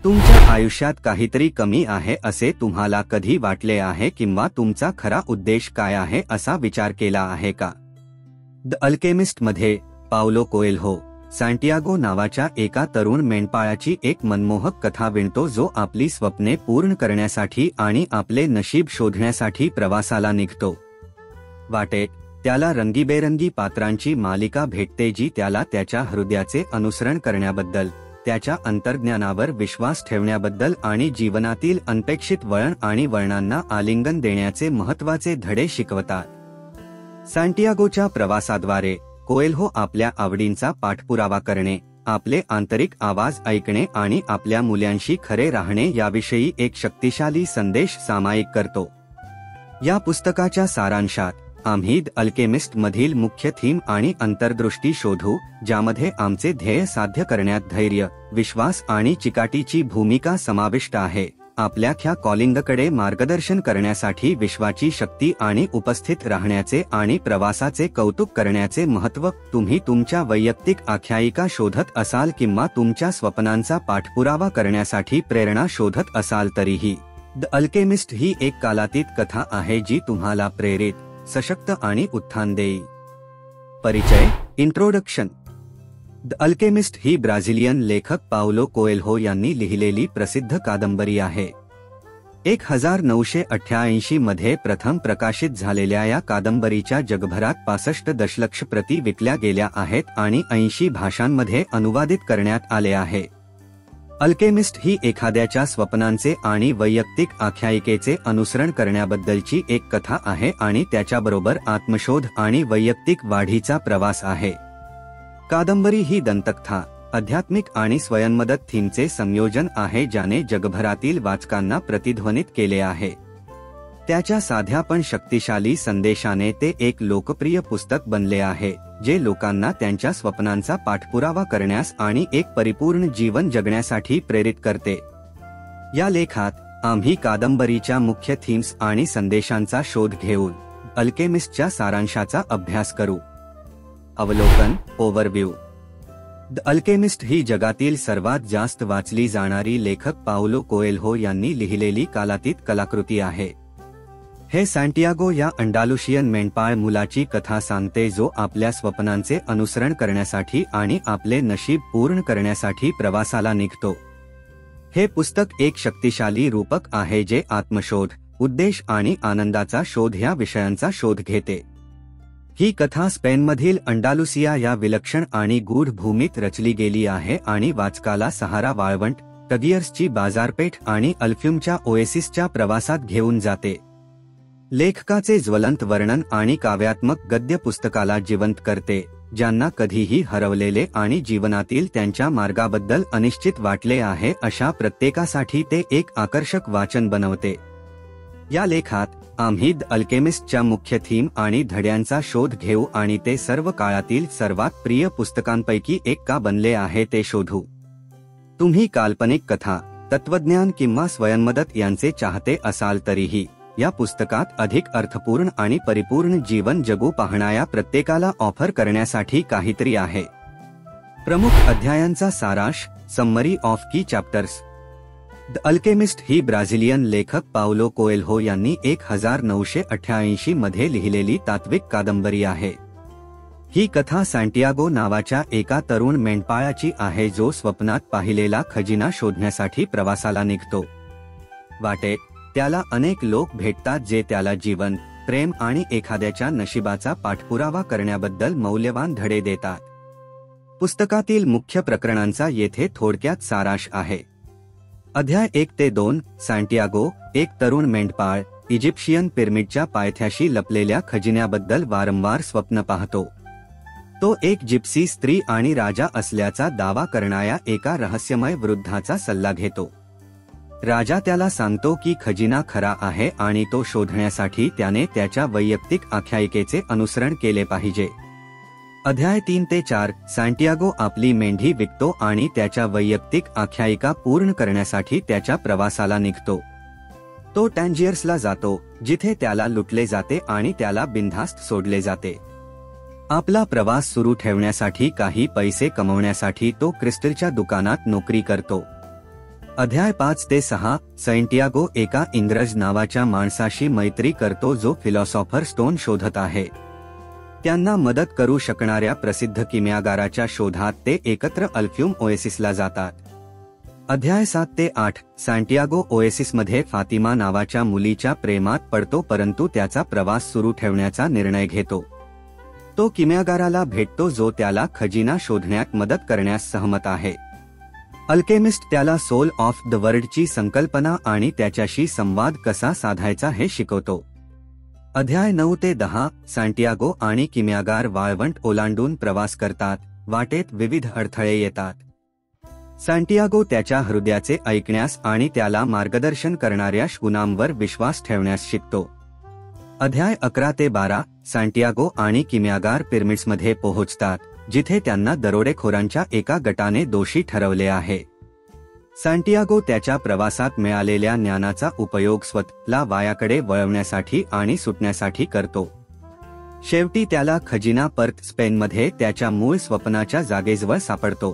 तुमच्या आयुष्यात काहीतरी कमी आहे असे तुम्हाला कधी वाटले आहे किंवा तुमचा खरा उद्देश काय आहे असा विचार केला आहे का? द अल्केमिस्ट मध्ये पाउलो कोएल्हो सांटियागो नावाच्या एका तरुण मेंढपाळाची एक मनमोहक कथा विणतो जो आपली स्वप्ने पूर्ण करण्यासाठी आणि आपले नशीब शोधण्यासाठी प्रवासाला निघतो। वाटेत त्याला रंगीबेरंगी पात्रांची मालिका भेटते जी त्याला त्याच्या हृदयाचे अनुसरण करण्याबद्दल, त्याच्या अंतर्ज्ञानावर विश्वास ठेवण्याबद्दल आणि जीवनातील अनपेक्षित वळण आणि वळणांना आलिंगन देण्याचे महत्त्वाचे धडे शिकवतात। सांटियागोच्या प्रवासाद्वारे कोएल्हो आपल्या आवडींचा पाठपुरावा करणे, आपले आंतरिक आवाज ऐकणे आणि आपल्या मूल्यांशी खरे राहणे याविषयी एक शक्तिशाली संदेश सामायिक करतो। या पुस्तकाच्या सारांशात आम्ही द अल्केमिस्ट मधील मुख्य थीम आणि अंतर्दृष्टी शोधू, ज्यामध्ये आमचे ध्येय साध्य करण्यात धैर्य, विश्वास आणि चिकाटीची भूमिका समाविष्ट आहे। आपल्या ख्या कॉलिंगकडे मार्गदर्शन करण्यासाठी विश्वाची शक्ती आणि उपस्थित राहण्याचे आणि प्रवासाचे कौतुक करण्याचे महत्त्व। तुम्ही तुमच्या वैयक्तिक आख्यायिका शोधत असाल किंवा तुमच्या स्वप्नांचा पाठपुरावा करण्यासाठी प्रेरणा शोधत असाल तरीही द अल्केमिस्ट ही एक कालातीत कथा आहे जी तुम्हाला प्रेरित, सशक्त आणि उत्थान देईल। परिचय, introduction. The alchemist he Brazilian लेखक पाउलो कोएल्हो यांनी लिहिलेली प्रसिद्ध कादंबरी आहे। 1988 मध्ये प्रथम प्रकाशित झालेल्या या कादंबरीच्या जगभरात 65 दशलक्ष प्रती विकल्या गेल्या आहेत आणि 80 भाषांमध्ये अनुवादित करण्यात आले आहे। अल्केमिस्ट ही एखाद्याच्या स्वप्नांचे आणि वैयक्तिक आख्यायिकेचे अनुसरण करण्याबद्दलची एक कथा आहे आणि त्याच्याबरोबर आत्मशोध आणि वैयक्तिक वाढीचा प्रवास आहे। कादंबरी ही दंतकथा, आध्यात्मिक आणि स्वयंमदत थीमचे संयोजन आहे ज्याने जगभरातील वाचकांना प्रतिध्वनित केले आहे। त्याच्या साध्या पण शक्तिशाली संदेशाने ते एक लोकप्रिय पुस्तक बनले आहे जे लोकांना त्यांच्या स्वप्नांचा पाठपुरावा करण्यास आणि एक परिपूर्ण जीवन जगण्यासाठी प्रेरित करते। या लेखात आम्ही कादंबरीच्या मुख्य थीम्स आणि संदेशांचा शोध घेऊन अल्केमिस्टच्या सारांशाचा अभ्यास करू। अवलोकन, ओव्हरव्ह्यू। द अल्केमिस्ट ही जगातील सर्वात जास्त वाचली जाणारी लेखक पाउलो कोएल्हो यांनी लिहिलेली कालातीत कलाकृती आहे। हे सांटियागो या अंडालुशियन मेंढपाळ मुलाची कथा सांगते जो आपल्या स्वप्नांचे अनुसरण करण्यासाठी आणि आपले नशीब पूर्ण करण्यासाठी प्रवासाला निघतो। हे पुस्तक एक शक्तिशाली रूपक आहे जे आत्मशोध, उद्देश आणि आनंदाचा शोध ह्या विषयांचा शोध घेते। ही कथा स्पेनमधील अंडालुसिया या विलक्षण आणि गूढ भूमीत रचली गेली आहे आणि वाचकाला सहारा वाळवंट, टगियर्सची बाजारपेठ आणि अल्फ्यूमच्या ओएसिसच्या प्रवासात घेऊन जाते। लेखकाचे ज्वलंत वर्णन आणि काव्यात्मक गद्य पुस्तकाला जिवंत करते, ज्यांना कधीही हरवलेले आणि जीवनातील त्यांच्या मार्गाबद्दल अनिश्चित वाटले आहे अशा प्रत्येकासाठी ते एक आकर्षक वाचन बनवते। या लेखात आम्ही द अल्केमिस्टच्या मुख्य थीम आणि धड्यांचा शोध घेऊ आणि ते सर्व काळातील सर्वात प्रिय पुस्तकांपैकी एक का बनले आहे ते शोधू। तुम्ही काल्पनिक कथा, तत्वज्ञान किंवा स्वयंमदत यांचे चाहते असाल तरीही या पुस्तकात अधिक अर्थपूर्ण आणि परिपूर्ण जीवन जगू पाहणाऱ्या प्रत्येकाला ऑफर करण्यासाठी काहीतरी आहे। प्रमुख अध्यायांचा सारांश, समरी ऑफ की chapters. The alchemist he Brazilian लेखक पाउलो कोएल्हो यांनी 1988 मध्ये लिहिलेली तात्विक कादंबरी आहे। ही कथा सांटियागो नावाच्या एका तरुण मेंढपाळाची आहे जो स्वप्नात पाहिलेला खजिना शोधण्यासाठी प्रवासाला निघतो। वाटेत त्याला अनेक लोक भेटतात जे त्याला जीवन, प्रेम आणि एखाद्याच्या नशिबाचा पाठपुरावा करण्याबद्दल मौल्यवान धडे देतात। पुस्तकातील मुख्य प्रकरणांचा येथे थोडक्यात सारांश आहे। अध्याय 1 ते 2, सांटियागो, एक तरुण मेंढपाळ, इजिप्शियन पिरमिडच्या पायथ्याशी लपलेल्या खजिन्याबद्दल वारंवार स्वप्न पाहतो। तो एक जिप्सी स्त्री आणि राजा असल्याचा दावा करणाऱ्या एका रहस्यमय वृद्धाचा सल्ला घेतो। राजा त्याला सांगतो की खजिना खरा आहे आणि तो शोधण्यासाठी त्याने त्याच्या वैयक्तिक आख्यायिकेचे अनुसरण केले पाहिजे। अध्याय 3 ते 4, सांटियागो आपली मेंढी विकतो आणि त्याच्या वैयक्तिक आख्यायिका पूर्ण करण्यासाठी त्याच्या प्रवासाला निघतो। तो टँजियर्सला जातो जिथे त्याला लुटले जाते आणि त्याला बिनधास्त सोडले जाते। आपला प्रवास सुरू ठेवण्यासाठी काही पैसे कमवण्यासाठी तो क्रिस्टलच्या दुकानात नोकरी करतो। अध्याय 5 ते 6 सॅन्टियागो एका इंग्रज नावाच्या माणसाशी मैत्री करतो जो फिलॉसॉफर स्टोन शोधत आहे. त्यांना मदत करू शकणाऱ्या प्रसिद्ध किमयागाराच्या शोधात ते एकत्र अल्फ्यूम ओएसिसला जातात. अध्याय 7 ते 8 सॅन्टियागो ओएसिसमध्ये फातिमा नावाच्या मुलीच्या प्रेमात पडतो परंतु त्याचा प्रवास सुरू ठेवण्याचा निर्णय घेतो. तो किमयागाराला भेटतो जो त्याला खजिना शोधण्यात मदत करण्यास सहमत आहे. अल्केमिस्ट त्याला सोल ऑफ द वर्ल्डची संकल्पना आणि त्याच्याशी संवाद कसा साधायचा हे शिकवतो. अध्याय 9 ते 10 सॅन्टियागो आणि किमयागार वाळवंट ओलांडून प्रवास करतात. वाटेत विविध अडथळे येतात. सॅन्टियागो त्याच्या हृदयाचे ऐकण्यास आणि त्याला मार्गदर्शन करणाऱ्या गुणांवर विश्वास ठेवण्यास शिकतो. अध्याय 11 ते 12 सॅन्टियागो आणि किमयागार पिरॅमिड्समध्ये पोहोचतात जिथे त्यांना दरोडेखोरांच्या एका गटाने दोषी ठरवले आहे. सॅन्टियागो त्याच्या प्रवासात मिळालेल्या ज्ञानाचा उपयोग स्वतःला वायाकडे वळवण्यासाठी आणि सुटण्यासाठी करतो. शेवटी त्याला खजिना परत स्पेनमध्ये त्याच्या मूळ स्वप्नाच्या जागेजवळ सापडतो.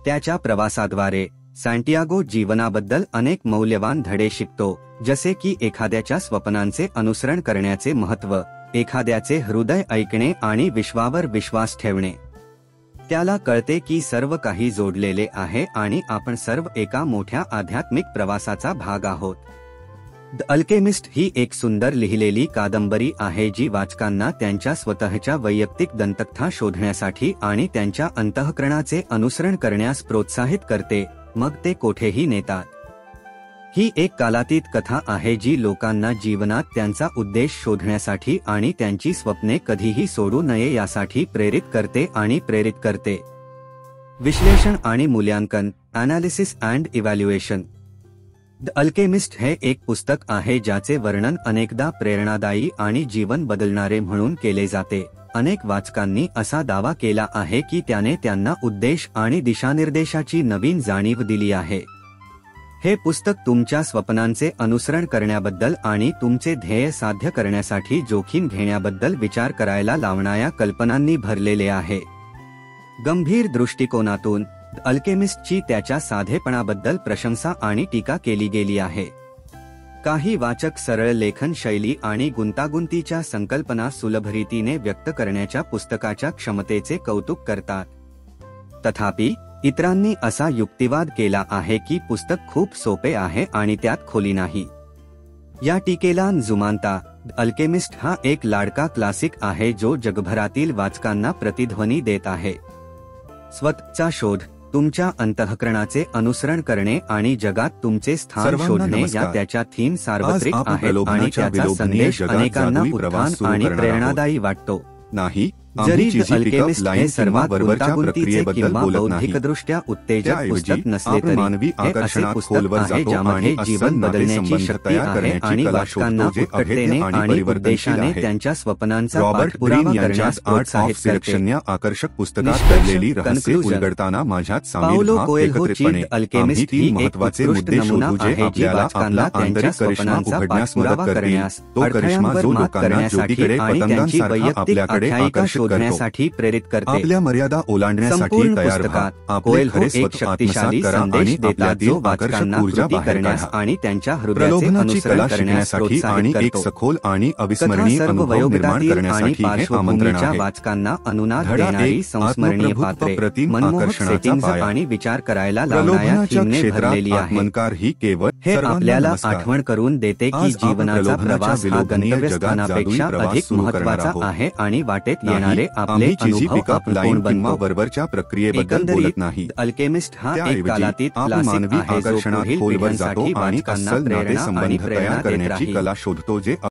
त्याच्या प्रवासाद्वारे सॅन्टियागो जीवनाबद्दल अनेक मौल्यवान धडे शिकतो, जसे की एखाद्याच्या स्वप्नांचे अनुसरण करण्याचे महत्त्व, एखाद्याचे हृदय ऐकणे आणि विश्वावर विश्वास ठेवणे. त्याला कळते की सर्व काही जोडलेले आहे आणि आपण सर्व एका मोठ्या आध्यात्मिक प्रवासाचा भाग आहोत. द अल्केमिस्ट ही एक सुंदर लिहिलेली कादंबरी आहे जी वाचकांना त्यांच्या स्वतःच्या वैयक्तिक दंतकथा शोधण्यासाठी आणि त्यांच्या अंतःकरणाचे अनुसरण करण्यास प्रोत्साहित करते, मग ते कोठेही नेतात. ही एक कालातीत कथा आहे जी लोकांना जीवनात त्यांचा उद्देश शोधण्यासाठी आणि त्यांची स्वप्ने कधीही सोडू नये यासाठी प्रेरित करते. विश्लेषण आणि मूल्यांकन, analysis and evaluation. The alchemist हे एक पुस्तक आहे ज्याचे वर्णन अनेकदा प्रेरणादायी आणि जीवन बदलणारे म्हणून केले जाते. अनेक वाचकांनी असा दावा केला आहे की त्याने त्यांना उद्देश आणि दिशानिर्देशाची नवीन जाणीव दिली आहे. हे पुस्तक तुमच्या स्वप्नांचे अनुसरण करण्याबद्दल आणि तुमचे ध्येय साध्य करण्यासाठी जोखीम घेण्याबद्दल विचार करायला लावणाऱ्या कल्पनांनी भरलेले आहे. गंभीर दृष्टिकोनातून द अल्केमिस्टची त्याच्या साधेपणाबद्दल प्रशंसा आणि टीका केली गेली आहे. काही वाचक सरळ लेखन शैली आणि गुंतागुंतीच्या संकल्पना सुलभ रीतीने व्यक्त करण्याच्या पुस्तकाच्या क्षमतेचे कौतुक करतात. तथापि इतरांनी असा युक्तिवाद केला आहे की पुस्तक खूप सोपे आहे आणि त्यात खोली नाही. या टीकेला न जुमानता द अल्केमिस्ट हा एक लाडका क्लासिक आहे जो जगभरातील वाचकांना प्रतिध्वनी देत आहे. स्वतःचा शोध, तुमच्या अंतःकरणाचे अनुसरण करणे आणि जगात तुमचे स्थान शोधणे या त्याच्या थीम सार्वत्रिक आहेत आणि त्याचा संदेश अनेकांना उत्थान आणि प्रेरणादायी वाटतो. नाही, जरी द अल्केमिस्ट हे सर्वात गुंतागुंतीचे किंवा बौद्धिकदृष्ट्या उत्तेजक पुस्तक नसले तरी हे असे पुस्तक आहे ज्यामध्ये जीवन बदलण्याची शक्ती आहे आणि वाचकांना उत्कटतेने आणि उद्देशाने त्यांच्या स्वप्नांचा पाठपुरावा करण्यास प्रोत्साहित करते. आकर्षक पुस्तकात दडलेली रहस्ये उलगडताना माझ्यात सामील व्हा. एकत्रितपणे आम्ही तीन महत्त्वाचे मुद्दे शोधू जे आपल्याला आपला आंतरिक करिश्मा उघडण्यास मदत करतील. तो करिश्मा जो लोकांना ज्योतीकडे पतंगांसारखा आपल्याकडे आकर्षित करण्यासाठी प्रेरित करते. आपल्या मर्यादा ओलांडण्यासाठी तयार व्हा. आपले खरे स्वतः आत्मसात करा आणि आपल्यातील आकर्षक ऊर्जा बाहेर काढा. आणि त्यांच्या प्रलोभनाची कला शिकण्यासाठी आणि एक सखोल आणि अविस्मरणीय अनुभव निर्माण करण्यासाठी हे आमंत्रण आहे. वाचकांना अनुनाद देणारी संस्मरणीय पात्रे, मनमोहक सेटिंग्ज आणि विचार करायला लावणाऱ्या थीमने भरलेली आहे. आत्मनकार ही केवळ हे आपल्याला आठवण करून देते की जीवनाचा प्रवास हा गंतव्यस्थानापेक्षा अधिक महत्त्वाचा आहे आणि वाटेत येणारे आपले अनुभव आपण बनतो. वरवरच्या प्रक्रियेबद्दल बोलत नाही. अल्केमिस्ट हा एक कालातीत मानवी क्लासिक आहे जो आकर्षणात पुढील खोलवर पिढ्यांसाठी जातो आणि वाचकांना अस्सल प्रेरणा आणि नातेसंबंध प्रेरणा तयार देत करण्याची राहील. कला शोधतो जे